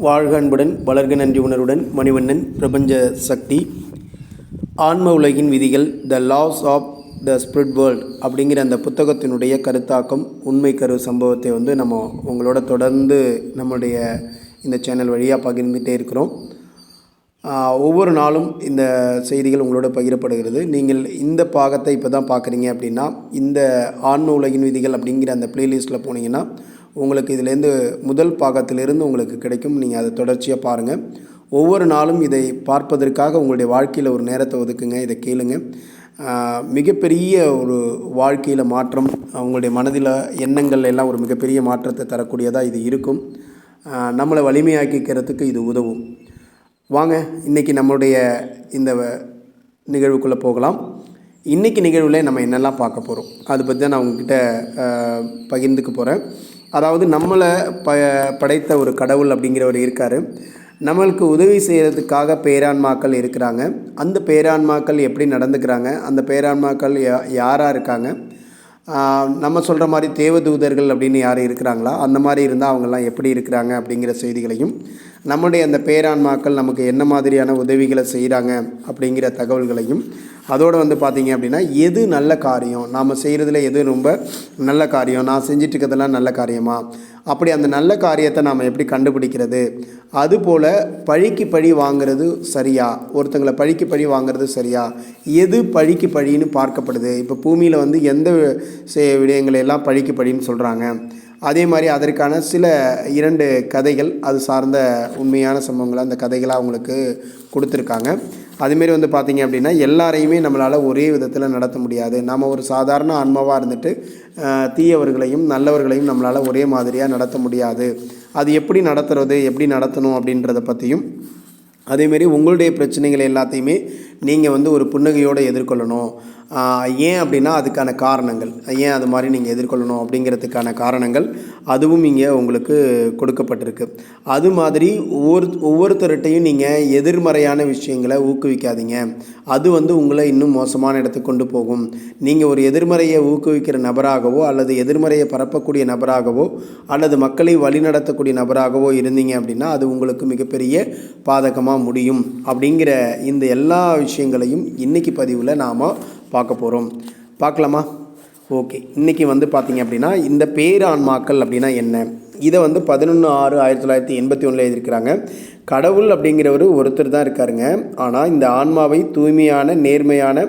வாழ்க அன்புடன் வளர்க நன்றி உணர்வுடன் மணிவண்ணன் பிரபஞ்ச சக்தி. ஆன்ம உலகின் விதிகள், the laws of the spirit world அப்படிங்கிற அந்த புத்தகத்தினுடைய கருத்தாக்கம், உண்மை கரு சம்பவத்தை நம்ம உங்களோட தொடர்ந்து நம்முடைய இந்த சேனல் வழியாக பகிர்ந்துகிட்டே இருக்கிறோம். ஒவ்வொரு நாளும் இந்த செய்திகள் உங்களோட பகிரப்படுகிறது. நீங்கள் இந்த பாகத்தை இப்போ தான் பார்க்குறீங்க அப்படின்னா, இந்த ஆன்ம உலகின் விதிகள் அப்படிங்கிற அந்த ப்ளேலிஸ்ட்டில் போனீங்கன்னா உங்களுக்கு இதிலேருந்து முதல் பாகத்திலிருந்து உங்களுக்கு கிடைக்கும். நீங்கள் அதை தொடர்ச்சியாக பாருங்கள். ஒவ்வொரு நாளும் இதை பார்ப்பதற்காக உங்களுடைய வாழ்க்கையில் ஒரு நேரத்தை ஒதுக்குங்க. இதை கேளுங்க. மிகப்பெரிய ஒரு வாழ்க்கையில் மாற்றம், உங்களுடைய மனதில் எண்ணங்கள் எல்லாம் ஒரு மிகப்பெரிய மாற்றத்தை தரக்கூடியதாக இது இருக்கும். நம்மளை வலிமையாக்கிக்கிறதுக்கு இது உதவும். வாங்க இன்றைக்கி நம்மளுடைய இந்த நிகழ்வுக்குள்ளே போகலாம். இன்றைக்கி நிகழ்வில் நம்ம என்னெல்லாம் பார்க்க போகிறோம் அதை பற்றி தான் நான் உங்ககிட்ட பகிர்ந்துக்க போகிறேன். அதாவது நம்மளை படைத்த ஒரு கடவுள் அப்படிங்கிறவர் இருக்கார். நம்மளுக்கு உதவி செய்கிறதுக்காக பேரான்மாக்கள் இருக்கிறாங்க. அந்த பேரான்மாக்கள் எப்படி நடந்துக்கிறாங்க, அந்த பேரான்மாக்கள் யாராக இருக்காங்க, நம்ம சொல்கிற மாதிரி தேவதூதர்கள் அப்படின்னு யாரும் இருக்கிறாங்களா, அந்த மாதிரி இருந்தால் அவங்கெல்லாம் எப்படி இருக்கிறாங்க அப்படிங்கிற செய்திகளையும், நம்முடைய அந்த பேரான்மாக்கள் நமக்கு என்ன மாதிரியான உதவிகளை செய்கிறாங்க அப்படிங்கிற தகவல்களையும், அதோடு பார்த்திங்க அப்படின்னா எது நல்ல காரியம், நாம் செய்கிறதுல எது ரொம்ப நல்ல காரியம், நான் செஞ்சிட்ருக்கிறதெல்லாம் நல்ல காரியமா, அப்படி அந்த நல்ல காரியத்தை நாம் எப்படி கண்டுபிடிக்கிறது, அதுபோல் பழிக்கு பழி வாங்கிறது சரியா, ஒருத்தங்களை பழிக்கு பழி வாங்கிறது சரியா, எது பழிக்கு பழின்னு பார்க்கப்படுது. இப்போ பூமியில் எந்த விடயங்களை எல்லாம் பழிக்கு பழின்னு சொல்கிறாங்க. அதே மாதிரி அதற்கான சில 2 கதைகள், அது சார்ந்த உண்மையான சம்பவங்களை அந்த கதைகளாக அவங்களுக்கு கொடுத்துருக்காங்க. அதுமாரி பார்த்திங்க அப்படின்னா எல்லாரையுமே நம்மளால் ஒரே விதத்தில் நடத்த முடியாது. நாம் ஒரு சாதாரண ஆன்மாவாக இருந்துட்டு தீயவர்களையும் நல்லவர்களையும் நம்மளால் ஒரே மாதிரியாக நடத்த முடியாது. அது எப்படி நடத்துறது, எப்படி நடத்தணும் அப்படின்றத பற்றியும், அதேமாரி உங்களுடைய பிரச்சனைகள் எல்லாத்தையுமே நீங்கள் ஒரு புன்னகையோடு எதிர்கொள்ளணும். ஏன் அப்படின்னா அதுக்கான காரணங்கள், ஏன் அது மாதிரி நீங்கள் எதிர்கொள்ளணும் அப்படிங்கிறதுக்கான காரணங்கள் அதுவும் இங்கே உங்களுக்கு கொடுக்கப்பட்டிருக்கு. அது மாதிரி ஒவ்வொருத்தர்கிட்டையும் நீங்கள் எதிர்மறையான விஷயங்களை ஊக்குவிக்காதீங்க. அது உங்களை இன்னும் மோசமான இடத்துக்கு கொண்டு போகும். நீங்கள் ஒரு எதிர்மறையை ஊக்குவிக்கிற நபராகவோ அல்லது எதிர்மறையை பரப்பக்கூடிய நபராகவோ அல்லது மக்களை வழிநடத்தக்கூடிய நபராகவோ இருந்தீங்க அப்படின்னா அது உங்களுக்கு மிகப்பெரிய பாதகமாக முடியும். அப்படிங்கிற இந்த எல்லா விஷயங்களையும் இன்றைக்கி பதிவில் நாம் பார்க்க போகிறோம். பார்க்கலாமா? ஓகே. இன்றைக்கி பார்த்திங்க அப்படின்னா இந்த பேரான்மாக்கள் அப்படின்னா என்ன, இதை 11/6/1981 எழுதியிருக்கிறாங்க. கடவுள் அப்படிங்கிறவர் ஒருத்தர் தான் இருக்காருங்க. ஆனால் இந்த ஆன்மாவை தூய்மையான, நேர்மையான,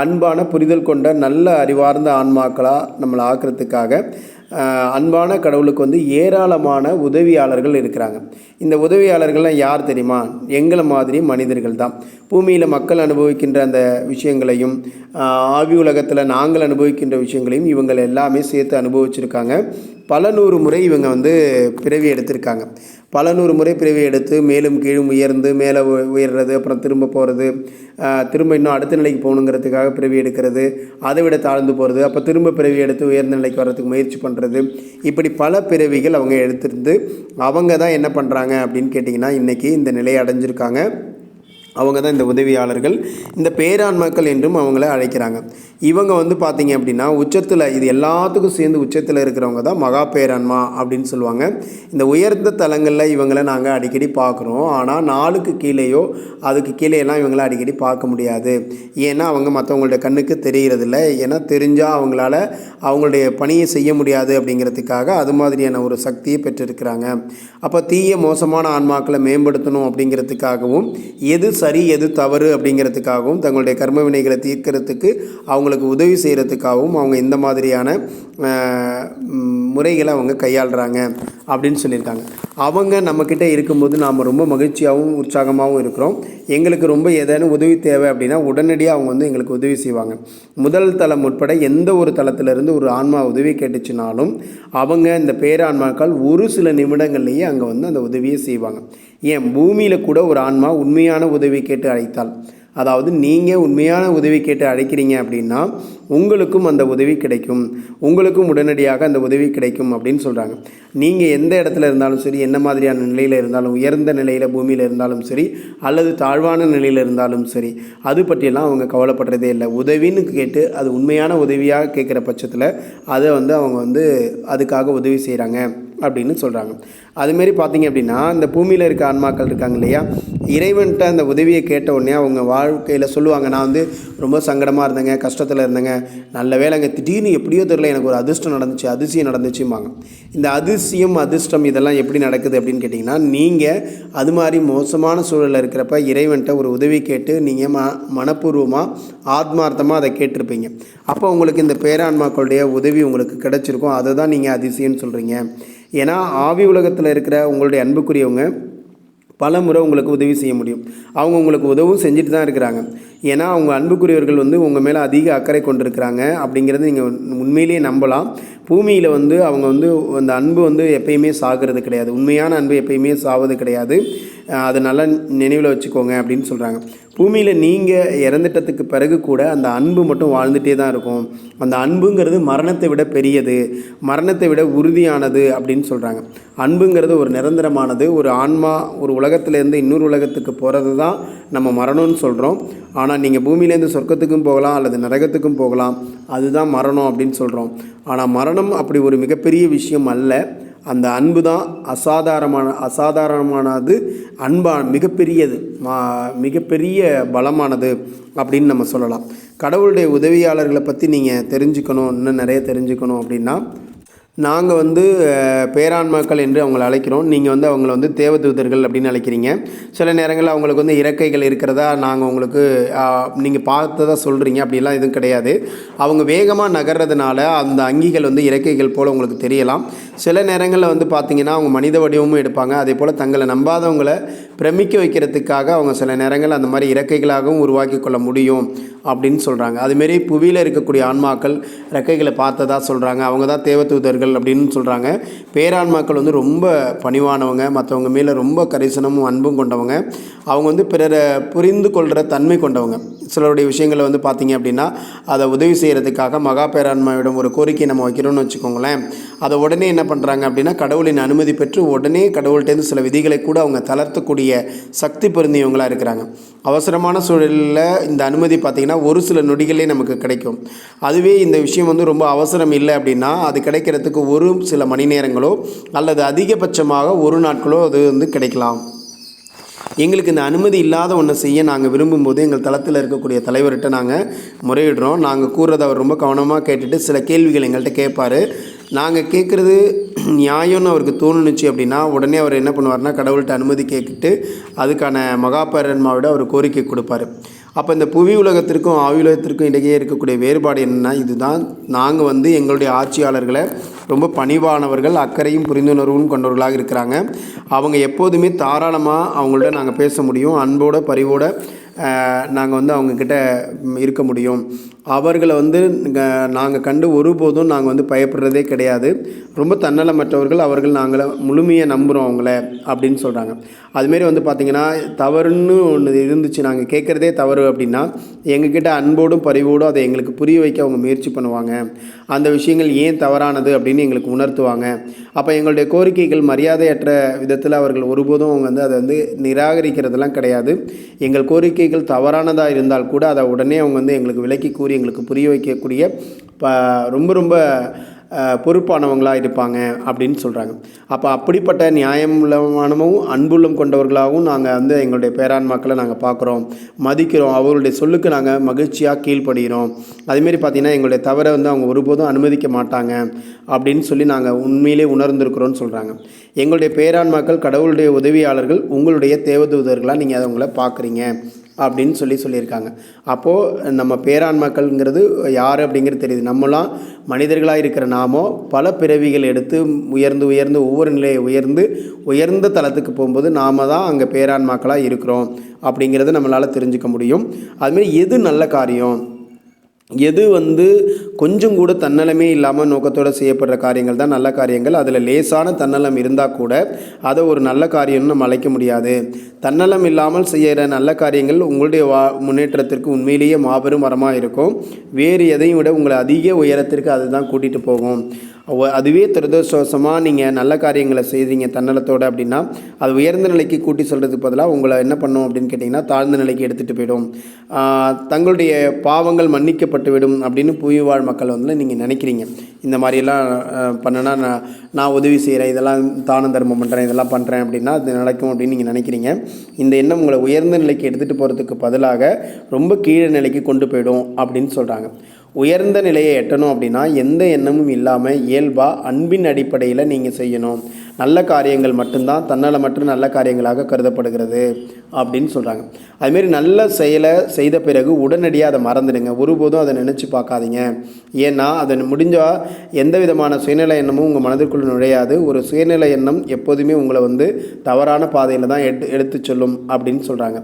அன்பான, புரிதல் கொண்ட, நல்ல அறிவார்ந்த ஆன்மாக்களாக நம்மளை ஆக்கிறதுக்காக அன்பான கடவுளுக்கு ஏராளமான உதவியாளர்கள் இருக்கிறாங்க. இந்த உதவியாளர்கள்லாம் யார் தெரியுமா? எங்களை மாதிரி மனிதர்கள் தான். பூமியில் மக்கள் அனுபவிக்கின்ற அந்த விஷயங்களையும் ஆவி உலகத்தில் நாங்கள் அனுபவிக்கின்ற விஷயங்களையும் இவங்க எல்லாமே சேர்த்து அனுபவிச்சிருக்காங்க. பல 100 முறை இவங்க பிறவி எடுத்திருக்காங்க. பல 100 முறை பிறவி எடுத்து மேலும் கீழும் உயர்ந்து மேலே உயர்றது, அப்புறம் திரும்ப போகிறது, திரும்ப இன்னும் அடுத்த நிலைக்கு போகணுங்கிறதுக்காக பிறவி எடுக்கிறது, அதை விட தாழ்ந்து போகிறது, அப்போ திரும்ப பிறவி எடுத்து உயர்ந்த நிலைக்கு வர்றதுக்கு முயற்சி பண்ணுறது, இப்படி பல பிறவிகள் அவங்க எடுத்திருந்து அவங்க தான் என்ன பண்ணுறாங்க அப்படின்னு கேட்டிங்கன்னா இன்றைக்கி இந்த நிலையை அடைஞ்சிருக்காங்க. அவங்க தான் இந்த உதவியாளர்கள், இந்த பேரான்மாக்கள் என்றும் அவங்கள அழைக்கிறாங்க. இவங்க பார்த்திங்க அப்படின்னா உச்சத்தில், இது எல்லாத்துக்கும் சேர்ந்து உச்சத்தில் இருக்கிறவங்க தான் மகா பேரான்மா அப்படின்னு சொல்லுவாங்க. இந்த உயர்ந்த தலங்களில் இவங்களை நாங்கள் அடிக்கடி பார்க்குறோம். ஆனால் 4க்கு கீழேயோ அதுக்கு கீழேயெல்லாம் இவங்களை அடிக்கடி பார்க்க முடியாது. ஏன்னா அவங்க மற்றவங்களுடைய கண்ணுக்கு தெரிகிறதில்ல. ஏன்னா தெரிஞ்சால் அவங்களால அவங்களுடைய பணியை செய்ய முடியாது அப்படிங்கிறதுக்காக அது மாதிரியான ஒரு சக்தியை பெற்றிருக்கிறாங்க. அப்போ தீய மோசமான ஆன்மாக்களை மேம்படுத்தணும் அப்படிங்கிறதுக்காகவும், எது சரி எது தவறு அப்படிங்கிறதுக்காகவும், தங்களுடைய கர்ம வினைகளை தீர்க்கிறதுக்கு அவங்களுக்கு உதவி செய்கிறதுக்காகவும் அவங்க இந்த மாதிரியான முறைகளை அவங்க கையாளுறாங்க அப்படின்னு சொல்லியிருக்காங்க. அவங்க நம்மக்கிட்ட இருக்கும்போது நாம் ரொம்ப மகிழ்ச்சியாகவும் உற்சாகமாகவும் இருக்கிறோம். எங்களுக்கு ரொம்ப ஏதேனும் உதவி தேவை அப்படின்னா உடனடியாக அவங்க எங்களுக்கு உதவி செய்வாங்க. முதல் தளம் உட்பட எந்த ஒரு தளத்திலிருந்து ஒரு ஆன்மா உதவி கேட்டுச்சுனாலும் அவங்க இந்த பேரான்மாக்கள் ஒரு சில நிமிடங்கள்லேயே அங்கே அந்த உதவியை செய்வாங்க. ஏன் பூமியில் கூட ஒரு ஆன்மா உண்மையான உதவி கேட்டு அழைத்தால், அதாவது நீங்கள் உண்மையான உதவி கேட்டு அழைக்கிறீங்க அப்படின்னா உங்களுக்கும் அந்த உதவி கிடைக்கும், உங்களுக்கும் உடனடியாக அந்த உதவி கிடைக்கும் அப்படின்னு சொல்கிறாங்க. நீங்கள் எந்த இடத்துல இருந்தாலும் சரி, என்ன மாதிரியான நிலையில் இருந்தாலும், உயர்ந்த நிலையில் பூமியில் இருந்தாலும் சரி அல்லது தாழ்வான நிலையில் இருந்தாலும் சரி, அது பற்றியெல்லாம் அவங்க கவலைப்படுறதே இல்லை. உதவின்னு கேட்டு அது உண்மையான உதவியாக கேட்குற பட்சத்தில் அதை அவங்க அதுக்காக உதவி செய்கிறாங்க அப்படின்னு சொல்கிறாங்க. அதுமாரி பார்த்திங்க அப்படின்னா இந்த பூமியில் இருக்க ஆன்மாக்கள் இருக்காங்க இல்லையா, இறைவன்கிட்ட அந்த உதவியை கேட்ட உடனே அவங்க வாழ்க்கையில் சொல்லுவாங்க, நான் வந்து ரொம்ப சங்கடமாக இருந்தேங்க, கஷ்டத்தில் இருந்தேங்க, நல்ல வேலைங்க, திடீர்னு எப்படியோ தெரியல எனக்கு ஒரு அதிர்ஷ்டம் நடந்துச்சு, அதிசயம் நடந்துச்சும்பாங்க. இந்த அதிசயம் அதிர்ஷ்டம் இதெல்லாம் எப்படி நடக்குது அப்படின்னு கேட்டிங்கன்னா, நீங்கள் அது மாதிரி மோசமான சூழலில் இருக்கிறப்ப இறைவன்கிட்ட ஒரு உதவி கேட்டு நீங்கள் மனப்பூர்வமாக ஆத்மார்த்தமாக அதை கேட்டிருப்பீங்க. அப்போ உங்களுக்கு இந்த பேரான்மாக்களுடைய உதவி உங்களுக்கு கிடச்சிருக்கும். அதை தான் நீங்கள் அதிசயம்னு சொல்கிறீங்க. ஏன்னா ஆவி உலகத்தில் இருக்கிற உங்களுடைய அன்புக்குரியவங்க பல முறை உங்களுக்கு உதவி செய்ய முடியும். அவங்க உங்களுக்கு உதவும் செஞ்சுட்டு தான் இருக்கிறாங்க. ஏன்னா அவங்க அன்புக்குரியவர்கள் வந்து உங்கள் மேலே அதிக அக்கறை கொண்டிருக்கிறாங்க அப்படிங்கிறது நீங்கள் உண்மையிலேயே நம்பலாம். பூமியில் வந்து அவங்க வந்து அந்த அன்பு வந்து எப்பயுமே சாகிறது கிடையாது. உண்மையான அன்பு எப்பயுமே சாவது கிடையாது. அதை நல்லா நினைவில் வச்சுக்கோங்க அப்படின்னு சொல்கிறாங்க. பூமியில் நீங்கள் இறந்துட்டதுக்கு பிறகு கூட அந்த அன்பு மட்டும் வாழ்ந்துகிட்டே தான் இருக்கும். அந்த அன்புங்கிறது மரணத்தை விட பெரியது, மரணத்தை விட உறுதியானது அப்படின்னு சொல்கிறாங்க. அன்புங்கிறது ஒரு நிரந்தரமானது. ஒரு ஆன்மா ஒரு உலகத்துலேருந்து இன்னொரு உலகத்துக்கு போகிறது தான் நம்ம மரணம்னு சொல்கிறோம். ஆனால் நீங்கள் பூமியிலேருந்து சொர்க்கத்துக்கும் போகலாம் அல்லது நரகத்துக்கும் போகலாம், அதுதான் மரணம் அப்படின்னு சொல்கிறோம். ஆனால் மரணம் அப்படி ஒரு மிகப்பெரிய விஷயம் அல்ல. அந்த அன்பு தான் அசாதாரணமானது. மிகப்பெரியது, மிகப்பெரிய பலமானது அப்படின்னு நம்ம சொல்லலாம். கடவுளுடைய உதவியாளர்களை பற்றி நீங்கள் தெரிஞ்சுக்கணும், இன்னும் நிறைய தெரிஞ்சுக்கணும் அப்படின்னா நாங்கள் வந்து பேரான்மாக்கள் என்று அவங்களை அழைக்கிறோம். நீங்கள் வந்து அவங்கள வந்து தேவதூதர்கள் அப்படின்னு அழைக்கிறீங்க. சில நேரங்களில் அவங்களுக்கு வந்து இறக்கைகள் இருக்கிறதா நாங்கள் உங்களுக்கு நீங்கள் பார்த்ததா சொல்கிறீங்க. அப்படிலாம் எதுவும் கிடையாது. அவங்க வேகமாக நகர்றதுனால அந்த அங்கிகள் வந்து இறக்கைகள் போல் உங்களுக்கு தெரியலாம். சில நேரங்களில் வந்து பார்த்திங்கன்னா அவங்க மனித வடிவமும் எடுப்பாங்க. அதே போல் தங்களை நம்பாதவங்களை பிரமிக்க வைக்கிறதுக்காக அவங்க சில நேரங்கள் அந்த மாதிரி இறக்கைகளாகவும் உருவாக்கி கொள்ள முடியும் அப்படின்னு சொல்கிறாங்க. அதுமாரி புவியில் இருக்கக்கூடிய ஆன்மாக்கள் இறக்கைகளை பார்த்ததா சொல்கிறாங்க. அவங்க தான் தேவதூதர்கள் அப்படின்னு சொல்கிறாங்க. பேரான்மாக்கள் வந்து ரொம்ப பணிவானவங்க, மற்றவங்க மேலே ரொம்ப கரிசனமும் அன்பும் கொண்டவங்க. அவங்க வந்து பிறரை புரிந்து கொள்கிற தன்மை கொண்டவங்க. சிலருடைய விஷயங்களை வந்து பார்த்திங்க அப்படின்னா அதை உதவி செய்கிறதுக்காக மகா பேரான்மாவிடம் ஒரு கோரிக்கை நம்ம வைக்கிறோன்னு வச்சுக்கோங்களேன். அதை உடனே என்ன பண்ணுறாங்க அப்படின்னா கடவுளின் அனுமதி பெற்று உடனே கடவுள்கிட்டேருந்து சில விதிகளை கூட அவங்க தளர்த்தக்கூடிய சக்தி பொருந்தியவங்களாக இருக்கிறாங்க. அவசரமான சூழலில் இந்த அனுமதி பார்த்திங்கன்னா ஒரு சில நொடிகளே நமக்கு கிடைக்கும். அதுவே இந்த விஷயம் வந்து ரொம்ப அவசரம் இல்லை அப்படின்னா அது கிடைக்கிறதுக்கு ஒரு சில மணி நேரங்களோ அல்லது அதிகபட்சமாக ஒரு நாட்களோ அது வந்து கிடைக்கலாம். எங்களுக்கு இந்த அனுமதி இல்லாத ஒன்றை செய்ய நாங்கள் விரும்பும்போது எங்கள் தளத்தில் இருக்கக்கூடிய தலைவர்கிட்ட நாங்கள் முறையிடுறோம். நாங்கள் கூறுறதை அவர் ரொம்ப கவனமாக கேட்டுட்டு சில கேள்விகள் எங்கள்கிட்ட கேட்பார். நாங்கள் கேட்குறது நியாயம்னு அவருக்கு தோணுச்சு அப்படின்னா உடனே அவர் என்ன பண்ணுவார்னா கடவுள்கிட்ட அனுமதி கேட்டுட்டு அதுக்கான மகாபேரன்மாவிட அவர் கோரிக்கை கொடுப்பார். அப்போ இந்த புவி உலகத்திற்கும் ஆவி உலகத்திற்கும் இடையே இருக்கக்கூடிய வேறுபாடு என்னென்னா இதுதான். நாங்கள் வந்து எங்களுடைய ஆட்சியாளர்களை ரொம்ப பணிவானவர்கள், அக்கறையும் புரிந்துணர்வும் கொண்டவர்களாக இருக்கிறாங்க. அவங்க எப்போதுமே தாராளமாக அவங்கள்ட்ட நாங்கள் பேச முடியும். அன்போட பரிவோட நாங்கள் வந்து அவங்கக்கிட்ட இருக்க முடியும். அவர்களை வந்து நாங்கள் கண்டு ஒருபோதும் நாங்கள் வந்து பயப்படுறதே கிடையாது. ரொம்ப தன்னலமற்றவர்கள் அவர்கள், நாங்களை முழுமையாக நம்புகிறோம் அவங்கள அப்படின்னு சொல்கிறாங்க. அதுமாரி வந்து பார்த்திங்கன்னா தவறுன்னு ஒன்று இருந்துச்சு, நாங்கள் கேட்குறதே தவறு அப்படின்னா எங்ககிட்ட அன்போடும் பரிவோடும் அதை எங்களுக்கு புரிய வைக்க அவங்க முயற்சி பண்ணுவாங்க. அந்த விஷயங்கள் ஏன் தவறானது அப்படின்னு எங்களுக்கு உணர்த்துவாங்க. அப்போ எங்களுடைய கோரிக்கைகள் மரியாதையற்ற விதத்தில் அவர்கள் ஒருபோதும் அவங்க வந்து அதை வந்து நிராகரிக்கிறதுலாம் கிடையாது. எங்கள் கோரிக்கைகள் தவறானதாக இருந்தால் கூட அதை உடனே அவங்க வந்து எங்களுக்கு விளக்கி கூறி எங்களுக்கு புரிய வைக்கக்கூடிய ரொம்ப ரொம்ப பொறுப்பானவங்களாக இருப்பாங்க அப்படின்னு சொல்கிறாங்க. அப்போ அப்படிப்பட்ட நியாயமுள்ளமானமும் அன்புள்ளம் கொண்டவர்களாகவும் நாங்கள் வந்து எங்களுடைய பேரான்மாக்களை நாங்கள் பார்க்குறோம், மதிக்கிறோம். அவர்களுடைய சொல்லுக்கு நாங்கள் மகிழ்ச்சியாக கீழ்ப்படுகிறோம். அதுமாரி பார்த்திங்கன்னா எங்களுடைய தவறை வந்து அவங்க ஒருபோதும் அனுமதிக்க மாட்டாங்க அப்படின்னு சொல்லி நாங்கள் உண்மையிலே உணர்ந்திருக்கிறோன்னு சொல்கிறாங்க. எங்களுடைய பேரான்மாக்கள் கடவுளுடைய உதவியாளர்கள், உங்களுடைய தேவதூதர்களாக நீங்கள் அதை உங்களை பார்க்குறீங்க அப்படின்னு சொல்லியிருக்காங்க. அப்போது நம்ம பேரான்மாக்கள்ங்கிறது யார் அப்படிங்கிறது தெரியுது. நம்மளாம் மனிதர்களாக இருக்கிற நாமோ பல பிறவிகள் எடுத்து உயர்ந்து உயர்ந்து ஒவ்வொரு நிலையை உயர்ந்த தளத்துக்கு போகும்போது நாம் தான் அங்கே பேரான்மாக்களாக இருக்கிறோம் அப்படிங்கிறத நம்மளால் தெரிஞ்சுக்க முடியும். அதுமாரி எது நல்ல காரியம், எது வந்து கொஞ்சம் கூட தன்னலமே இல்லாமல் நோக்கத்தோடு செய்யப்படுற காரியங்கள் தான் நல்ல காரியங்கள். அதில் லேசான தன்னலம் இருந்தால் கூட அதை ஒரு நல்ல காரியம்னு நம்ம அழைக்க முடியாது. தன்னலம் இல்லாமல் செய்கிற நல்ல காரியங்கள் உங்களுடைய முன்னேற்றத்திற்கு உண்மையிலேயே மாபெரும் வரமாக இருக்கும். வேறு எதையும் விட உங்களை அதிக உயரத்திற்கு அதுதான் கூட்டிகிட்டு போகும். அதுவே துரதிர்ஷ்டவசமாக நீங்கள் நல்ல காரியங்களை செய்தீங்க தன்னலத்தோடு அப்படின்னா அது உயர்ந்த நிலைக்கு கூட்டி சொல்கிறதுக்கு பதிலாக உங்களை என்ன பண்ணும் அப்படின்னு கேட்டிங்கன்னா தாழ்ந்த நிலைக்கு எடுத்துகிட்டு போயிடும். தங்களுடைய பாவங்கள் மன்னிக்கப்பட்டு விடும் அப்படின்னு புவிவாழ் மக்கள் வந்து நீங்கள் நினைக்கிறீங்க. இந்த மாதிரியெல்லாம் பண்ணனா நான் உதவி செய்கிறேன், இதெல்லாம் தான தர்மம் பண்ணுறேன், இதெல்லாம் பண்ணுறேன் அப்படின்னா அது நடக்கும் அப்படின்னு நீங்கள் நினைக்கிறீங்க. இந்த எண்ணம் உங்களை உயர்ந்த நிலைக்கு எடுத்துகிட்டு போகிறதுக்கு பதிலாக ரொம்ப கீழே நிலைக்கு கொண்டு போயிடும் அப்படின்னு சொல்கிறாங்க. உயர்ந்த நிலையை எட்டணும் அப்படின்னா எந்த எண்ணமும் இல்லாமல் இயல்பாக அன்பின் அடிப்படையில் நீங்கள் செய்யணும். நல்ல காரியங்கள் மட்டும்தான் தன்னலமற்ற நல்ல காரியங்களாக கருதப்படுகிறது அப்படின்னு சொல்கிறாங்க. அதுமாரி நல்ல செயலை செய்த பிறகு உடனடியாக அதை மறந்துடுங்க. ஒருபோதும் அதை நினச்சி பார்க்காதீங்க. ஏன்னா அதை முடிஞ்சால் எந்த விதமான சுயநல எண்ணமும் உங்கள் மனதிற்குள் நுழையாது. ஒரு சுயநல எண்ணம் எப்போதுமே உங்களை வந்து தவறான பாதையில் தான் எடுத்து சொல்லும் அப்படின்னு சொல்கிறாங்க.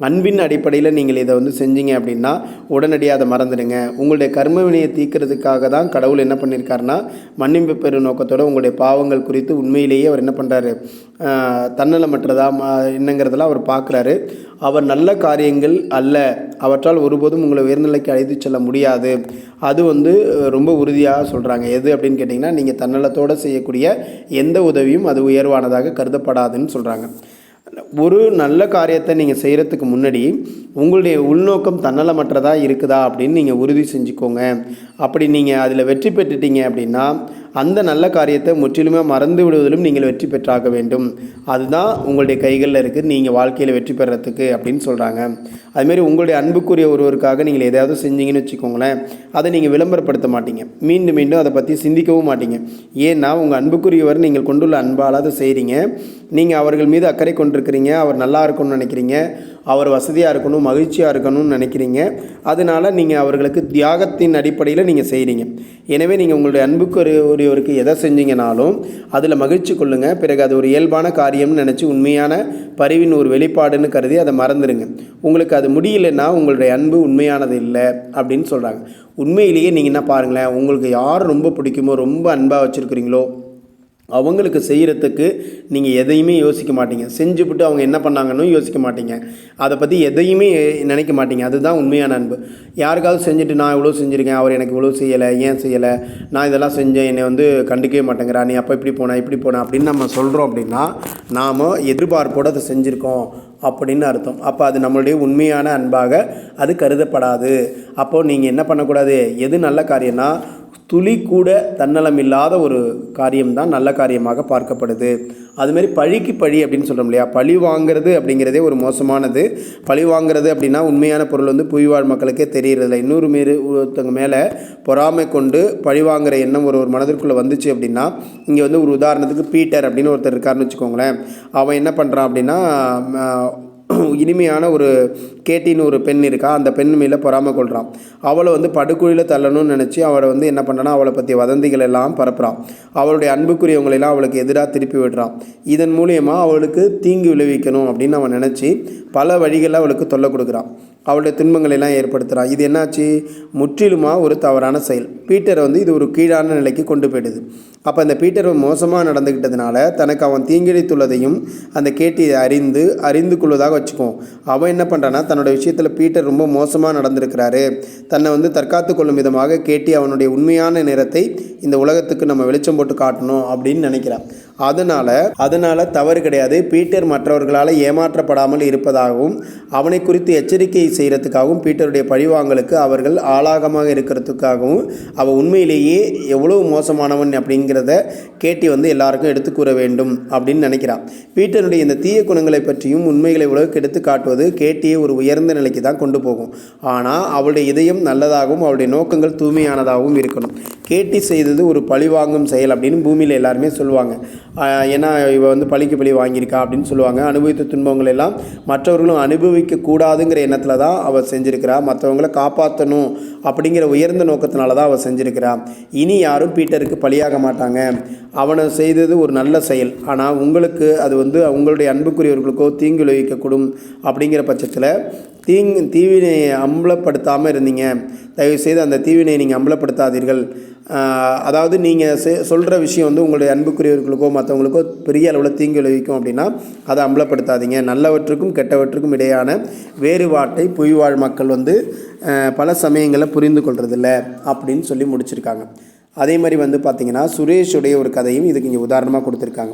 அன்பின் அடிப்படையில் நீங்கள் இதை வந்து செஞ்சீங்க அப்படின்னா உடனடியாக அதை மறந்துடுங்க. உங்களுடைய கர்ம வினையை தீர்க்கிறதுக்காக தான் கடவுள் என்ன பண்ணியிருக்காருன்னா மன்னிப்பு பெறும் நோக்கத்தோடு உங்களுடைய பாவங்கள் குறித்து உண்மையிலேயே அவர் என்ன பண்ணுறாரு, தன்னலமற்றதா என்னங்கிறதெல்லாம் அவர் பார்க்குறாரு. அவர் நல்ல காரியங்கள் அல்ல, அவற்றால் ஒருபோதும் உங்களை உயர்நிலைக்கு அழைத்து செல்ல முடியாது. அது வந்து ரொம்ப உறுதியாக சொல்கிறாங்க. எது அப்படின்னு கேட்டிங்கன்னா நீங்கள் தன்னலத்தோடு செய்யக்கூடிய எந்த உதவியும் அது உயர்வானதாக கருதப்படாதுன்னு சொல்கிறாங்க. ஒரு நல்ல காரியத்தை நீங்கள் செய்கிறதுக்கு முன்னாடி உங்களுடைய உள்நோக்கம் தன்னலமற்றதாக இருக்குதா அப்படின்னு நீங்கள் உறுதி செஞ்சுக்கோங்க. அப்படி நீங்கள் அதில் வெற்றி பெற்றுட்டீங்க அப்படின்னா அந்த நல்ல காரியத்தை முற்றிலுமே மறந்து விடுவதிலும் நீங்கள் வெற்றி பெற்றாக வேண்டும். அதுதான் உங்களுடைய கைகளில் இருக்குது நீங்கள் வாழ்க்கையில் வெற்றி பெறத்துக்கு அப்படின்னு சொல்கிறாங்க. அதுமாரி உங்களுடைய அன்புக்குரிய ஒருவருக்காக நீங்கள் எதையாவது செஞ்சீங்கன்னு வச்சுக்கோங்களேன், அதை நீங்கள் விளம்பரப்படுத்த மாட்டீங்க, மீண்டும் மீண்டும் அதை பற்றி சிந்திக்கவும் மாட்டீங்க. ஏன்னா உங்கள் அன்புக்குரியவர் நீங்கள் கொண்டுள்ள அன்பால் அதை செய்கிறீங்க. நீங்கள் அவர்கள் மீது அக்கறை கொண்டிருக்கிறீங்க, அவர் நல்லா இருக்கணும்னு நினைக்கிறீங்க, அவர் வசதியாக இருக்கணும், மகிழ்ச்சியாக இருக்கணும்னு நினைக்கிறீங்க. அதனால் நீங்கள் அவர்களுக்கு தியாகத்தின் அடிப்படையில் நீங்கள் செய்கிறீங்க. எனவே நீங்கள் உங்களுடைய அன்புக்குரியவருக்கு எதை செஞ்சீங்கனாலும் அதில் மகிழ்ச்சி கொள்ளுங்கள். பிறகு அது ஒரு இயல்பான காரியம்னு நினச்சி உண்மையான பரிவின் ஒரு வெளிப்பாடுன்னு கருதி அதை மறந்துடுங்க. உங்களுக்கு அது முடியலைன்னா உங்களுடைய அன்பு உண்மையானது இல்லை அப்படின்னு சொல்கிறாங்க. உண்மையிலேயே நீங்கள் என்ன பாருங்களேன், உங்களுக்கு யார் ரொம்ப பிடிக்குமோ, ரொம்ப அன்பாக வச்சுருக்கிறீங்களோ அவங்களுக்கு செய்கிறதுக்கு நீங்கள் எதையுமே யோசிக்க மாட்டீங்க. செஞ்சுவிட்டு அவங்க என்ன பண்ணாங்கன்னு யோசிக்க மாட்டீங்க. அதை பற்றி எதையுமே நினைக்க மாட்டீங்க. அதுதான் உண்மையான அன்பு. யாருக்காவது செஞ்சுட்டு நான் இவ்வளோ செஞ்சுருக்கேன், அவர் எனக்கு இவ்வளோ செய்யலை, ஏன் செய்யலை, நான் இதெல்லாம் செஞ்சேன், என்னை வந்து கண்டுக்கவே மாட்டேங்கிறா, நீ அப்போ இப்படி போனேன் அப்படின்னு நம்ம சொல்கிறோம் அப்படின்னா நாம் எதிர்பார்ப்போடு அதை செஞ்சுருக்கோம் அப்படின்னு அர்த்தம். அப்போ அது நம்மளுடைய உண்மையான அன்பாக அது கருதப்படாது. அப்போது நீங்கள் என்ன பண்ணக்கூடாது, எது நல்ல காரியம்னா துளி கூட தன்னலம் இல்லாத ஒரு காரியம்தான் நல்ல காரியமாக பார்க்கப்படுது. அதுமாரி பழிக்கு பழி அப்படின்னு சொல்கிறோம் இல்லையா, பழி வாங்கிறது அப்படிங்கிறதே ஒரு மோசமானது. பழி வாங்கிறது அப்படின்னா உண்மையான பொருள் வந்து புவிவாழ் மக்களுக்கே தெரியறதில்ல. இன்னொரு ஒருத்தவங்க மேலே பொறாமை கொண்டு பழி வாங்குகிற எண்ணம் ஒரு மனதிற்குள்ளே வந்துச்சு அப்படின்னா, இங்கே வந்து ஒரு உதாரணத்துக்கு பீட்டர் அப்படின்னு ஒருத்தர் இருக்காருன்னு வச்சுக்கோங்களேன். அவன் என்ன பண்ணுறான் அப்படின்னா இனிமையான ஒரு கேட்டின்னு ஒரு பெண் இருக்கா, அந்த பெண் மேலே பொறாமை கொள்கிறான். அவளை வந்து படுகுழியில் தள்ளணும்னு நினச்சி அவளை வந்து என்ன பண்ணான்னா அவளை பற்றிய வதந்திகள் எல்லாம் பரப்புகிறான். அவளுடைய அன்புக்குரியவங்களெல்லாம் அவளுக்கு எதிராக திருப்பி விடுறான். இதன் மூலியமாக அவளுக்கு தீங்கு விளைவிக்கணும் அப்படின்னு அவன் நினச்சி பல வழிகளில் அவளுக்கு தொல்லை கொடுக்குறான். அவளுடைய துன்பங்களெல்லாம் ஏற்படுத்துகிறான். இது என்னாச்சு, முற்றிலுமாக ஒரு தவறான செயல். பீட்டரை வந்து இது ஒரு கீழான நிலைக்கு கொண்டு போயிடுது. அப்போ அந்த பீட்டர் மோசமாக நடந்துக்கிட்டதுனால தனக்கு அவன் தீங்கிழைத்துள்ளதையும் அந்த கேட்டி அறிந்து கொள்வதாக வச்சுக்குவோம். அவன் என்ன பண்ணுறான்னா தன்னோட விஷயத்தில் பீட்டர் ரொம்ப மோசமாக நடந்திருக்கிறாரு, தன்னை வந்து தற்காத்து கொள்ளும் விதமாக கேட்டி அவனுடைய உண்மையான நிறத்தை இந்த உலகத்துக்கு நம்ம வெளிச்சம் போட்டு காட்டணும் அப்படின்னு நினைக்கிறான். அதனால் தவறு கிடையாது. பீட்டர் மற்றவர்களால் ஏமாற்றப்படாமல் இருப்பதாகவும் அவனை குறித்து எச்சரிக்கை செய்கிறதுக்காகவும் பீட்டருடைய பழிவாங்கலுக்கு அவர்கள் ஆளாகமாக இருக்கிறதுக்காகவும் அவன் உண்மையிலேயே எவ்வளவு மோசமானவன் அப்படிங்கிறத கேட்டி வந்து எல்லாருக்கும் எடுத்து கூற வேண்டும் அப்படின்னு நினைக்கிறான். பீட்டருடைய இந்த தீய குணங்களை பற்றியும் உண்மைகளை உலகுக்கு எடுத்து காட்டுவது கேட்டியை ஒரு உயர்ந்த நிலைக்கு தான் கொண்டு போகும். ஆனால் அவளுடைய இதயம் நல்லதாகவும் அவளுடைய நோக்கங்கள் தூய்மையானதாகவும் இருக்கணும். கேட்டி செய்தது ஒரு பழிவாங்கும் செயல் அப்படின்னு பூமியில் எல்லாருமே சொல்லுவாங்க. ஏன்னா இவ வந்து பழிக்கு பழி வாங்கியிருக்கா அப்படின்னு சொல்லுவாங்க. அனுபவித்த துன்பங்கள் எல்லாம் மற்றவர்களும் அனுபவிக்க கூடாதுங்கிற எண்ணத்தில் தான் அவள் செஞ்சுருக்கிறா. மற்றவங்களை காப்பாற்றணும் அப்படிங்கிற உயர்ந்த நோக்கத்தினால தான் அவள் செஞ்சுருக்கிறா. இனி யாரும் பீட்டருக்கு பழியாக மாட்டாங்க. அவனை செய்தது ஒரு நல்ல செயல், ஆனால் உங்களுக்கு அது வந்து உங்களுடைய அன்புக்குரியவர்களுக்கோ தீங்கு விளைவிக்கக்கூடும். அப்படிங்கிற பட்சத்தில் தீவினையை அம்பலப்படுத்தாமல் இருந்தீங்க. தயவுசெய்து அந்த தீவினையை நீங்கள் அம்பலப்படுத்தாதீர்கள். அதாவது நீங்கள் சொல்கிற விஷயம் வந்து உங்களுடைய அன்புக்குரியவர்களுக்கோ மற்றவங்களுக்கோ பெரிய அளவில் தீங்கு விளைவிக்கும் அப்படின்னா அதை அம்பலப்படுத்தாதீங்க. நல்லவற்றுக்கும் கெட்டவற்றுக்கும் இடையான வேறுபாட்டை புவிவாழ் மக்கள் வந்து பல சமயங்களில் புரிந்து கொள்றதில்ல அப்படின்னு சொல்லி முடிச்சிருக்காங்க. அதே மாதிரி வந்து பார்த்திங்கன்னா சுரேஷுடைய ஒரு கதையும் இதுக்கு இங்கே உதாரணமாக கொடுத்துருக்காங்க.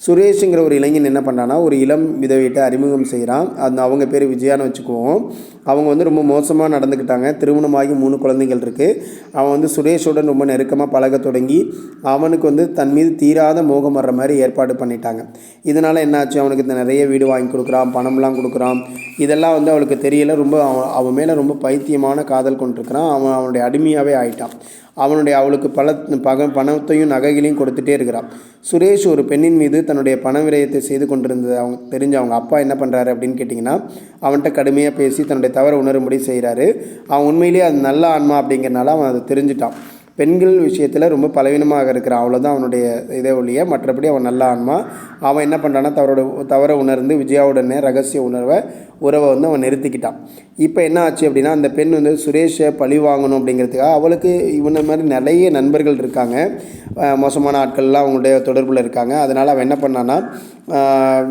சுரேஷுங்கிற ஒரு இளைஞன் என்ன பண்ணான்னா, ஒரு இளம் விதவையிட்ட அறிமுகம் செய்கிறான். அவங்க பேர் விஜயான்னு வச்சுக்குவோம். அவங்க வந்து ரொம்ப மோசமாக நடந்துக்கிட்டாங்க. திருமணமாகி 3 குழந்தைகள் இருக்குது. அவன் வந்து சுரேஷுடன் ரொம்ப நெருக்கமாக பழக தொடங்கி அவனுக்கு வந்து தன் மீது தீராத மோகம் வர்ற மாதிரி ஏற்பாடு பண்ணிட்டாங்க. இதனால் என்னாச்சு, அவனுக்கு நிறைய வீடு வாங்கி கொடுக்குறான், பணம்லாம் கொடுக்குறான். இதெல்லாம் வந்து அவளுக்கு தெரியலை. ரொம்ப அவன் மேலே ரொம்ப பைத்தியமான காதல் கொண்டிருக்கிறான். அவனுடைய அடிமையாகவே ஆயிட்டான். அவளுக்கு பணத்தையும் நகைகளையும் கொடுத்துட்டே இருக்கிறான். சுரேஷ் ஒரு பெண்ணின் மீது தன்னுடைய பண விரயத்தை செய்து கொண்டிருந்தது தெரிஞ்ச அவங்க அப்பா என்ன பண்ணுறாரு அப்படின்னு கேட்டிங்கன்னா, அவன்கிட்ட கடுமையாக பேசி தன்னுடைய தவறை உணரும்படி செய்கிறாரு. அவன் உண்மையிலேயே அது நல்ல ஆன்மா அப்படிங்கிறனால அவன் அதை தெரிஞ்சிட்டான். பெண்கள் விஷயத்தில் ரொம்ப பலவீனமாக இருக்கிறான், அவ்வளோதான் அவனுடைய இதே ஒழிய. மற்றபடி அவன் நல்ல ஆன்மா. அவன் என்ன பண்ணுறான்னா, தவறை உணர்ந்து விஜயாவுடனே ரகசிய உறவை வந்து அவன் நிறுத்திக்கிட்டான். இப்போ என்ன ஆச்சு அப்படின்னா, அந்த பெண் வந்து சுரேஷை பழி வாங்கணும் அப்படிங்கிறதுக்காக, அவளுக்கு இவனை மாதிரி நிறைய நண்பர்கள் இருக்காங்க, மோசமான ஆட்கள்லாம் அவங்களுடைய தொடர்பில் இருக்காங்க. அதனால் அவன் என்ன பண்ணான்னா,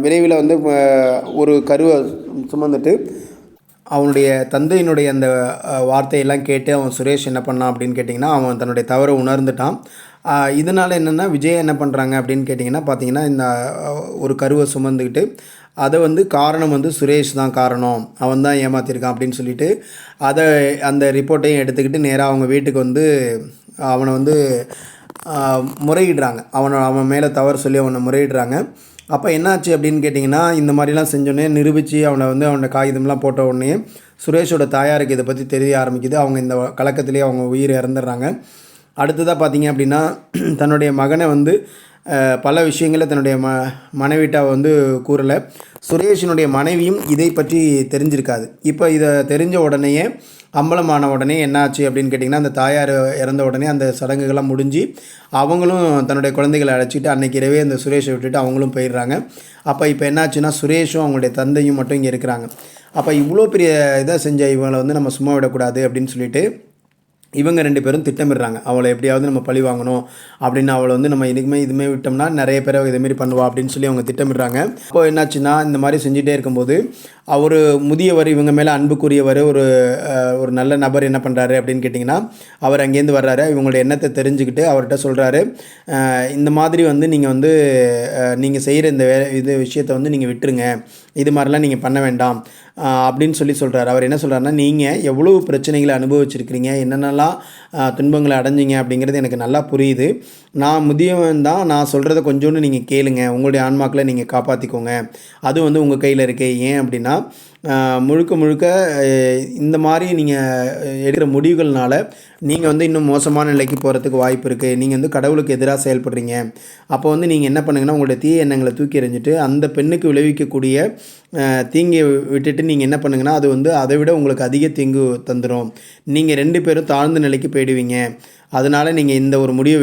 விரைவில் வந்து ஒரு கருவை சுமந்துட்டு அவனுடைய தந்தையினுடைய அந்த வார்த்தையெல்லாம் கேட்டு அவன் சுரேஷ் என்ன பண்ணான் அப்படின்னு கேட்டிங்கன்னா, அவன் தன்னுடைய தவறை உணர்ந்துட்டான். இதனால் என்னென்னா, விஜய் என்ன பண்ணுறாங்க அப்படின்னு கேட்டிங்கன்னா பார்த்தீங்கன்னா, இந்த ஒரு கருவை சுமந்துக்கிட்டு அதை வந்து காரணம் வந்து சுரேஷ் தான் காரணம், அவன் தான் ஏமாற்றிருக்கான் அப்படின்னு சொல்லிட்டு அந்த ரிப்போர்ட்டையும் எடுத்துக்கிட்டு நேராக அவங்க வீட்டுக்கு வந்து அவனை வந்து முறையிடுறாங்க. அவன் மேலே தவறு சொல்லி அவனை முறையிடுறாங்க. அப்போ என்னாச்சு அப்படின்னு கேட்டிங்கன்னா, இந்த மாதிரிலாம் செஞ்சோடனே நிரூபித்து அவனோட காகிதம்லாம் போட்ட உடனே சுரேஷோட தாயாருக்கு இதை பற்றி தெரிய ஆரம்பிக்குது. அவங்க இந்த கலக்கத்திலே அவங்க உயிர் இறந்துடுறாங்க. அடுத்ததாக பார்த்தீங்க அப்படின்னா, தன்னுடைய மகனை வந்து பல விஷயங்களை தன்னுடைய மனைவிட்ட வந்து கூறலை. சுரேஷினுடைய மனைவியும் இதை பற்றி தெரிஞ்சிருக்காது. இப்போ இதை தெரிஞ்ச உடனேயே அம்பலமான உடனே என்னாச்சு அப்படின்னு கேட்டிங்கன்னா, அந்த தாயார் இறந்த உடனே அந்த சடங்குகள்லாம் முடிஞ்சு அவங்களும் தன்னுடைய குழந்தைகளை அழைச்சிட்டு அன்றைக்கி இரவே அந்த சுரேஷை விட்டுட்டு அவங்களும் போயிடுறாங்க. அப்போ இப்போ என்னாச்சுன்னா, சுரேஷும் அவங்களுடைய தந்தையும் மட்டும் இங்கே இருக்கிறாங்க. அப்போ இவ்வளோ பெரிய இதை செஞ்ச இவங்களை வந்து நம்ம சும்மா விடக்கூடாது அப்படின்னு சொல்லிட்டு இவங்க 2 பேரும் திட்டமிடுறாங்க. அவளை எப்படியாவது நம்ம பழி வாங்கணும் அப்படின்னு. அவளை வந்து நம்ம இதுமே விட்டோம்னா நிறைய பேரை இதேமாரி பண்ணுவா அப்படின்னு சொல்லி அவங்க திட்டமிடுறாங்க. அப்போ என்னாச்சுன்னா, இந்த மாதிரி செஞ்சுட்டே இருக்கும்போது அவர் முதியவர், இவங்க மேலே அன்புக்குரியவர், ஒரு நல்ல நபர் என்ன பண்ணுறாரு அப்படின்னு கேட்டிங்கன்னா, அவர் அங்கேருந்து வர்றாரு. இவங்களுடைய எண்ணத்தை தெரிஞ்சுக்கிட்டு அவர்கிட்ட சொல்கிறாரு, இந்த மாதிரி வந்து நீங்கள் செய்கிற இந்த விஷயத்தை வந்து நீங்கள் விட்டுருங்க, இது மாதிரிலாம் நீங்கள் பண்ண வேண்டாம் அப்படின்னு சொல்கிறார். அவர் என்ன சொல்கிறாருன்னா, நீங்கள் எவ்வளோ பிரச்சனைகளை அனுபவிச்சிருக்கிறீங்க, என்னென்னலாம் துன்பங்களை அடைஞ்சிங்க அப்படிங்கிறது எனக்கு நல்லா புரியுது. நான் முதியவன் தான், நான் சொல்கிறத கொஞ்சோன்னு நீங்கள் கேளுங்க, உங்களுடைய ஆன்மாக்களை நீங்கள் காப்பாற்றிக்கோங்க, அது வந்து உங்கள் கையில் இருக்கு. ஏன் அப்படின்னா, முழுக்க இந்த மாதிரி நீங்கள் எடுக்கிற முடிவுகள்னால நீங்கள் வந்து இன்னும் மோசமான நிலைக்கு போகிறதுக்கு வாய்ப்பு இருக்குது. நீங்கள் வந்து கடவுளுக்கு எதிராக செயல்படுறீங்க. அப்போ வந்து நீங்கள் என்ன பண்ணுங்கன்னா, உங்களுடைய தீய எண்ணங்களை தூக்கி எறிஞ்சிட்டு அந்த பெண்ணுக்கு விளைவிக்கக்கூடிய தீங்கை விட்டுட்டு நீங்கள் என்ன பண்ணுங்கன்னா, அது வந்து அதை விட உங்களுக்கு அதிக தீங்கு தந்துடும். நீங்கள் 2 பேரும் தாழ்ந்த நிலைக்கு போயிடுவீங்க. அதனால் நீங்கள் இந்த ஒரு முடிவை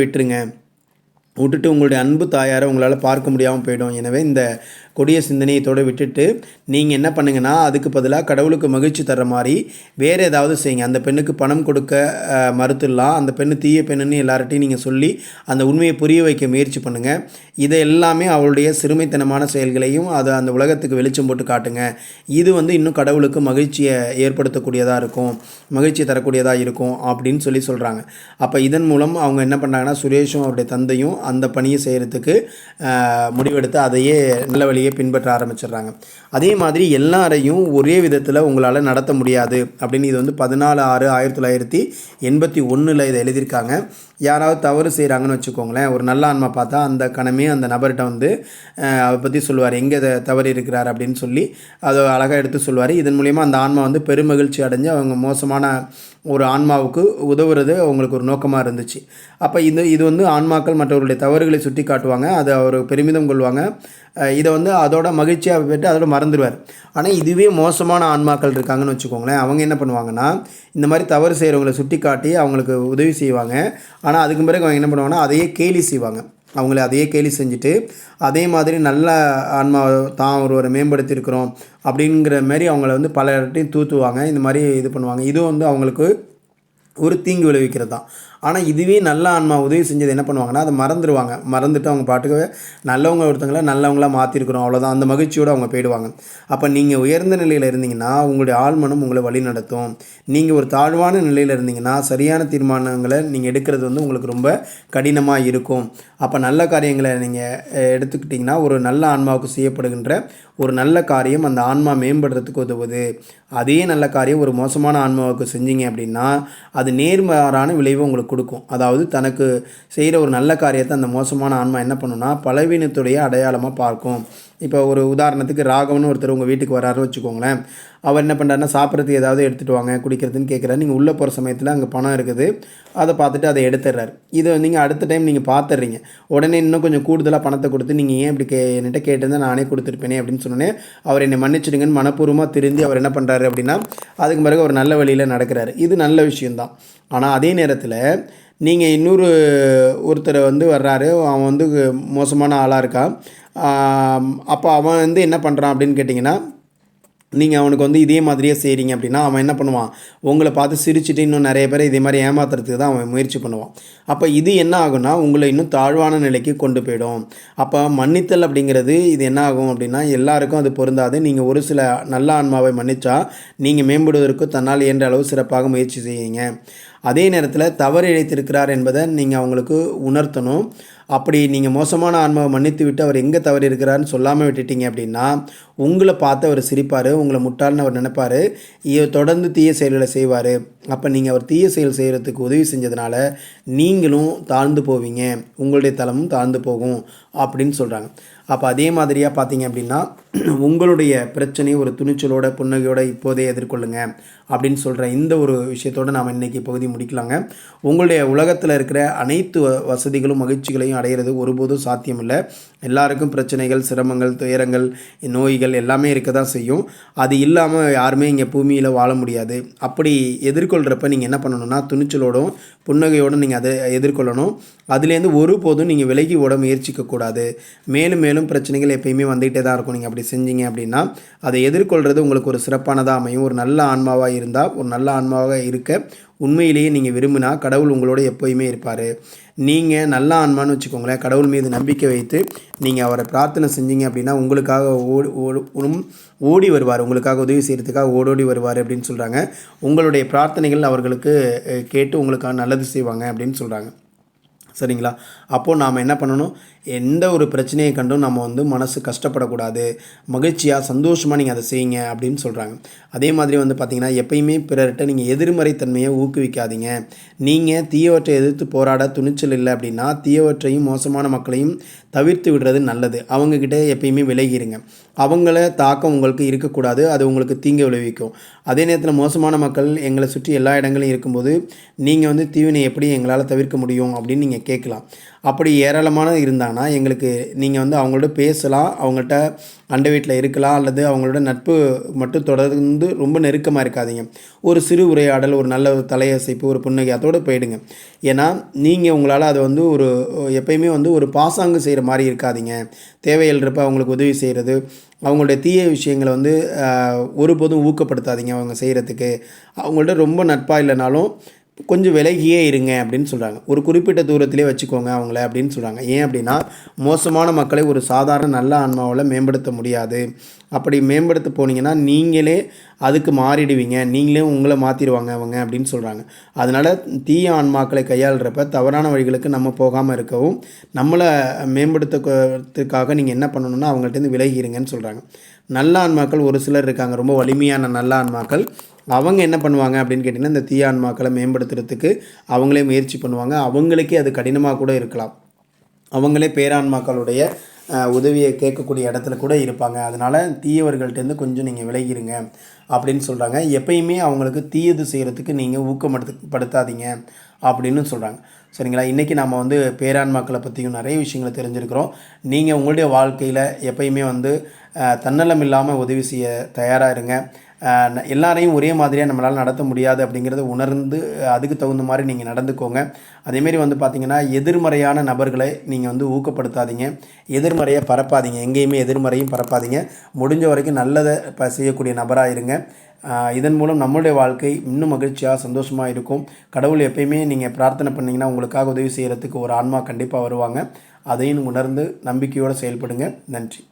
விட்டுட்டு உங்களுடைய அன்பு தாயாரை உங்களால் பார்க்க முடியாமல் போயிடும். எனவே இந்த கொடிய சிந்தனையத்தோடு விட்டுட்டு நீங்கள் என்ன பண்ணுங்கன்னா, அதுக்கு பதிலாக கடவுளுக்கு மகிழ்ச்சி தர்ற மாதிரி வேறு ஏதாவது செய்யுங்க. அந்த பெண்ணுக்கு பணம் கொடுக்க மறுத்துடலாம். அந்த பெண்ணு தீய பெண்ணுன்னு எல்லார்ட்டையும் நீங்கள் சொல்லி அந்த உண்மையை புரிய வைக்க முயற்சி பண்ணுங்கள். இதை எல்லாமே அவளுடைய சிறுமைத்தனமான செயல்களையும் அதை அந்த உலகத்துக்கு வெளிச்சம் போட்டு காட்டுங்க. இது வந்து இன்னும் கடவுளுக்கு மகிழ்ச்சியை ஏற்படுத்தக்கூடியதாக இருக்கும், மகிழ்ச்சியை தரக்கூடியதாக இருக்கும் அப்படின்னு சொல்கிறாங்க. அப்போ இதன் மூலம் அவங்க என்ன பண்ணாங்கன்னா, சுரேஷும் அவருடைய தந்தையும் அந்த பணியை செய்கிறதுக்கு முடிவெடுத்து அதையே நல்ல வழியை பின்பற்ற ஆரம்பிச்சிடுறாங்க. அதே மாதிரி எல்லாரையும் ஒரே விதத்தில் உங்களால் நடத்த முடியாது அப்படின்னு இது வந்து 14/6/1981 இதை எழுதியிருக்காங்க. யாராவது தவறு செய்கிறாங்கன்னு வச்சுக்கோங்களேன், ஒரு நல்ல ஆன்மா பார்த்தா அந்த கணமே அந்த நபர்கிட்ட வந்து அதை பற்றி சொல்லுவார், எங்கே தவறு இருக்கிறார் அப்படின்னு சொல்லி அதை அழகாக எடுத்து சொல்லுவார். இதன் மூலிமா அந்த ஆன்மா வந்து பெருமகிழ்ச்சி அடைஞ்சு அவங்க மோசமான ஒரு ஆன்மாவுக்கு உதவுறது அவங்களுக்கு ஒரு நோக்கமாக இருந்துச்சு. அப்போ இது வந்து ஆன்மாக்கள் மற்றவர்களுடைய தவறுகளை சுட்டி காட்டுவாங்க, அதை அவர் பெருமிதம் கொள்வாங்க. இதை வந்து அதோட மகிழ்ச்சியாக போய்ட்டு அதோட மறந்துடுவார். ஆனால் இதுவே மோசமான ஆன்மாக்கள் இருக்காங்கன்னு வச்சுக்கோங்களேன், அவங்க என்ன பண்ணுவாங்கன்னா, இந்த மாதிரி தவறு செய்கிறவங்களை சுட்டி காட்டி அவங்களுக்கு உதவி செய்வாங்க. ஆனால் அதுக்கு பிறகு அவங்க என்ன பண்ணுவாங்கன்னா, அதையே கேலி செய்வாங்க. அவங்கள அதையே கேலி செஞ்சுட்டு அதே மாதிரி நல்ல ஆன்மா தான் ஒருவரை மேம்படுத்தியிருக்கிறோம் அப்படிங்கிற மாதிரி அவங்கள வந்து பல இடத்தையும் தூத்துவாங்க. இந்த மாதிரி இது பண்ணுவாங்க. இதுவும் வந்து அவங்களுக்கு ஒரு தீங்கு விளைவிக்கிறது தான். ஆனால் இதுவே நல்ல ஆன்மா உதவி செஞ்சது என்ன பண்ணுவாங்கன்னா அதை மறந்துட்டு அவங்க பாட்டுக்கு நல்லவங்க ஒருத்தங்களை நல்லவங்களாக மாற்றிருக்கிறோம் அவ்வளோதான், அந்த மகிழ்ச்சியோடு அவங்க போயிடுவாங்க. அப்போ நீங்கள் உயர்ந்த நிலையில் இருந்தீங்கன்னா உங்களுடைய ஆழ்மனம் உங்களை வழி நடத்தும். நீங்கள் ஒரு தாழ்வான நிலையில் இருந்தீங்கன்னா சரியான தீர்மானங்களை நீங்கள் எடுக்கிறது உங்களுக்கு ரொம்ப கடினமாக இருக்கும். அப்போ நல்ல காரியங்களை நீங்கள் எடுத்துக்கிட்டிங்கன்னா ஒரு நல்ல ஆன்மாவுக்கு செய்யப்படுகின்ற ஒரு நல்ல காரியம் அந்த ஆன்மா மேம்படுறதுக்கு உதவுது. அதே நல்ல காரியம் ஒரு மோசமான ஆன்மாவுக்கு செஞ்சீங்க அப்படின்னா அது நேர்மாறான விளைவை உங்களுக்கு கொடுக்கும். அதாவது தனக்கு செய்கிற ஒரு நல்ல காரியத்தை அந்த மோசமான ஆன்மா என்ன பண்ணுன்னா பலவீனத்துடைய அடையாளமாக பார்க்கும். இப்போ ஒரு உதாரணத்துக்கு ராகவன் ஒருத்தர் உங்கள் வீட்டுக்கு வராருன்னு வச்சுக்கோங்களேன். அவர் என்ன பண்ணுறாருன்னா சாப்பிட்றதுக்கு ஏதாவது எடுத்துகிட்டு வாங்க குடிக்கிறதுன்னு கேட்குறாரு. நீங்கள் உள்ளே போகிற சமயத்தில் அங்கே பணம் இருக்குது, அதை பார்த்துட்டு அதை எடுத்துடுறாரு. இதை நீங்கள் அடுத்த டைம் நீங்கள் பார்த்துடுறீங்க. உடனே இன்னும் கொஞ்சம் கூடுதலாக பணத்தை கொடுத்து நீங்கள் ஏன் இப்படி என்கிட்ட கேட்டிருந்தால் நானே கொடுத்துருப்பேனே அப்படின்னு சொன்னோன்னே அவர் என்னை மன்னிச்சிடுங்கன்னு மனப்பூர்வமாக திருந்தி அவர் என்ன பண்ணுறாரு அப்படின்னா அதுக்கு பிறகு ஒரு நல்ல வழியில் நடக்கிறாரு. இது நல்ல விஷயந்தான். ஆனால் அதே நேரத்தில் நீங்கள் ஒருத்தரை வர்றாரு, அவன் மோசமான ஆளாக இருக்கான். அப்போ அவன் என்ன பண்ணுறான் அப்படின்னு கேட்டிங்கன்னா நீங்கள் அவனுக்கு இதே மாதிரியே செய்கிறீங்க அப்படின்னா அவன் என்ன பண்ணுவான், உங்களை பார்த்து சிரிச்சுட்டு இன்னும் நிறைய பேரை இதே மாதிரி ஏமாத்துறதுக்கு தான் அவன் முயற்சி பண்ணுவான். அப்போ இது என்ன ஆகும்னா உங்களை இன்னும் தாழ்வான நிலைக்கு கொண்டு போயிடும். அப்போ மன்னித்தல் அப்படிங்கிறது இது என்ன ஆகும் அப்படின்னா எல்லாருக்கும் அது பொருந்தாது. நீங்கள் ஒரு சில நல்ல ஆன்மாவை மன்னித்தா நீங்கள் மேம்படுவதற்கு தன்னால் இயன்ற அளவு சிறப்பாக முயற்சி செய்யுங்க. அதே நேரத்தில் தவறு இழைத்திருக்கிறார் என்பதை நீங்கள் அவங்களுக்கு உணர்த்தணும். அப்படி நீங்கள் மோசமான ஆன்மாவை மன்னித்து விட்டு அவர் எங்கே தவறு இருக்கிறாருன்னு சொல்லாமல் விட்டுட்டீங்க அப்படின்னா உங்களை பார்த்து அவர் சிரிப்பார், உங்களை முட்டாள்னு அவர் நினைப்பார், தொடர்ந்து தீய செயல்களை செய்வார். அப்போ நீங்கள் அவர் தீய செயல் செய்கிறதுக்கு உதவி செஞ்சதுனால நீங்களும் தாழ்ந்து போவீங்க, உங்களுடைய தளமும் தாழ்ந்து போகும் அப்படின்னு சொல்கிறாங்க. அப்போ அதே மாதிரியாக பார்த்தீங்க அப்படின்னா உங்களுடைய பிரச்சனையை ஒரு துணிச்சலோட புன்னகையோடு இப்போதே எதிர்கொள்ளுங்க அப்படின்னு சொல்கிற இந்த ஒரு விஷயத்தோடு நாம் இன்றைக்கி பகுதி முடிக்கலாங்க. உங்களுடைய உலகத்தில் இருக்கிற அனைத்து வசதிகளும் மகிழ்ச்சிகளையும் அடைகிறது ஒருபோதும் சாத்தியமில்லை. எல்லாருக்கும் பிரச்சனைகள், சிரமங்கள், துயரங்கள், நோய்கள் எல்லாமே இருக்க தான் செய்யும். அது இல்லாமல் யாருமே இங்கே பூமியில் வாழ முடியாது. அப்படி எதிர்கொள்கிறப்ப நீங்கள் என்ன பண்ணணும்னா துணிச்சலோடும் புன்னகையோடும் நீங்கள் அதை எதிர்கொள்ளணும். அதுலேருந்து ஒருபோதும் நீங்கள் விலகி ஓட முயற்சிக்கக்கூடாது. மேலும் மேலும் பிரச்சனைகள் எப்பயுமே வந்துகிட்டே தான் இருக்கும். நீங்கள் அப்படி செஞ்சீங்க அப்படின்னா அதை எதிர்கொள்கிறது உங்களுக்கு ஒரு சிறப்பானதாக அமையும். ஒரு நல்ல ஆன்மாவாக இருந்தால், ஒரு நல்ல ஆன்மாவாக இருக்க உண்மையிலேயே நீங்கள் விரும்பினா கடவுள் உங்களோட எப்போயுமே இருப்பார். நீங்கள் நல்ல ஆன்மான்னு வச்சுக்கோங்களேன், கடவுள் மீது நம்பிக்கை வைத்து நீங்கள் அவரை பிரார்த்தனை செஞ்சீங்க அப்படின்னா உங்களுக்காக ஓடி வருவார், உங்களுக்காக உதவி செய்கிறதுக்காக ஓடோடி வருவார் அப்படின்னு சொல்கிறாங்க. உங்களுடைய பிரார்த்தனைகள் அவர்களுக்கு கேட்டு உங்களுக்காக நல்லது செய்வாங்க அப்படின்னு சொல்கிறாங்க. சரிங்களா? அப்போது நாம் என்ன பண்ணணும், எந்த ஒரு பிரச்சனையை கண்டும் நம்ம மனசு கஷ்டப்படக்கூடாது, மகிழ்ச்சியாக சந்தோஷமாக நீங்கள் அதை செய்யுங்க அப்படின்னு சொல்கிறாங்க. அதே மாதிரி பார்த்திங்கன்னா எப்பயுமே பிறர்கிட்ட நீங்கள் எதிர்மறை தன்மையை ஊக்குவிக்காதீங்க. நீங்கள் தீயவற்றை எதிர்த்து போராட துணிச்சல் இல்லை அப்படின்னா தீயவற்றையும் மோசமான மக்களையும் தவிர்த்து விடுறது நல்லது. அவங்கக்கிட்ட எப்பயுமே விலகிடுங்க. அவங்கள தாக்கம் உங்களுக்கு இருக்கக்கூடாது, அது உங்களுக்கு தீங்கு விளைவிக்கும். அதே நேரத்தில் மோசமான மக்கள் எங்களை சுற்றி எல்லா இடங்களையும் இருக்கும்போது நீங்கள் தீவினை எப்படி எங்களால் தவிர்க்க முடியும் அப்படின்னு நீங்கள் கேட்கலாம். அப்படி ஏராளமான இருந்தாங்கன்னா எங்களுக்கு நீங்கள் அவங்களோட பேசலாம், அவங்கள்ட்ட அண்டை வீட்டில் இருக்கலாம், அல்லது அவங்களோட நட்பு மட்டும் தொடர்ந்து ரொம்ப நெருக்கமாக இருக்காதீங்க. ஒரு சிறு உரையாடல், ஒரு நல்ல ஒரு தலையசைப்பு, ஒரு புன்னகை அதோடு போயிடுங்க. ஏன்னா நீங்கள் உங்களால் அதை ஒரு எப்பயுமே ஒரு பாசாங்கு செய்கிற மாதிரி இருக்காதீங்க. தேவையில்றப்ப அவங்களுக்கு உதவி செய்கிறது, அவங்களுடைய தீய விஷயங்களை ஒருபோதும் ஊக்கப்படுத்தாதீங்க. அவங்க செய்கிறதுக்கு அவங்கள்ட்ட ரொம்ப நட்பாக இல்லைனாலும் கொஞ்சம் விலகியே இருங்க அப்படின்னு சொல்கிறாங்க. ஒரு குறிப்பிட்ட தூரத்திலே வச்சுக்கோங்க அவங்கள அப்படின்னு சொல்கிறாங்க. ஏன் அப்படின்னா மோசமான மக்களை ஒரு சாதாரண நல்ல ஆன்மாவில் மேம்படுத்த முடியாது. அப்படி மேம்படுத்த போனீங்கன்னா நீங்களே அதுக்கு மாறிடுவீங்க, நீங்களே உங்களை மாற்றிடுவாங்க அவங்க அப்படின்னு சொல்கிறாங்க. அதனால் தீய ஆன்மாக்களை கையாளுறப்ப தவறான வழிகளுக்கு நம்ம போகாமல் இருக்கவும் நம்மளை மேம்படுத்துறதுக்காக நீங்கள் என்ன பண்ணணும்னா அவங்கள்ட்டேருந்து விலகிடுங்கன்னு சொல்கிறாங்க. நல்ல ஆன்மாக்கள் ஒரு சிலர் இருக்காங்க, ரொம்ப வலிமையான நல்ல ஆன்மாக்கள். அவங்க என்ன பண்ணுவாங்க அப்படின்னு கேட்டிங்கன்னா இந்த தீய ஆன்மாக்களை மேம்படுத்துறதுக்கு அவங்களே முயற்சி பண்ணுவாங்க. அவங்களுக்கே அது கடினமாக கூட இருக்கலாம். அவங்களே பேரான்மாக்களுடைய உதவியை கேட்கக்கூடிய இடத்துல கூட இருப்பாங்க. அதனால் தீயவர்கள்ட்டேருந்து கொஞ்சம் நீங்கள் விலகிடுங்க அப்படின்னு சொல்கிறாங்க. எப்பயுமே அவங்களுக்கு தீயது செய்கிறதுக்கு நீங்கள் ஊக்கப்படுத்தாதீங்க அப்படின்னு சொல்கிறாங்க. சரிங்களா? இன்றைக்கி நம்ம பேரான்மாக்களை பற்றியும் நிறைய விஷயங்களை தெரிஞ்சிருக்கிறோம். நீங்கள் உங்களுடைய வாழ்க்கையில் எப்பயுமே தன்னலம் இல்லாமல் உதவி செய்ய தயாராக இருங்க. எல்லாரையும் ஒரே மாதிரியாக நம்மளால் நடத்த முடியாது அப்படிங்கிறத உணர்ந்து அதுக்கு தகுந்த மாதிரி நீங்கள் நடந்துக்கோங்க. அதேமாரி பார்த்திங்கன்னா எதிர்மறையான நபர்களை நீங்கள் ஊக்கப்படுத்தாதீங்க, எதிர்மறையை பரப்பாதீங்க, எங்கேயுமே எதிர்மறையும் பரப்பாதீங்க. முடிஞ்ச வரைக்கும் நல்லதை செய்யக்கூடிய நபராக இருங்க. இதன் மூலம் நம்மளுடைய வாழ்க்கை இன்னும் மகிழ்ச்சியாக சந்தோஷமாக இருக்கும். கடவுள் எப்பயுமே நீங்கள் பிரார்த்தனை பண்ணிங்கன்னா உங்களுக்காக உதவி செய்கிறதுக்கு ஒரு ஆன்மா கண்டிப்பாக வருவாங்க. அதையும் உணர்ந்து நம்பிக்கையோடு செயல்படுங்க. நன்றி.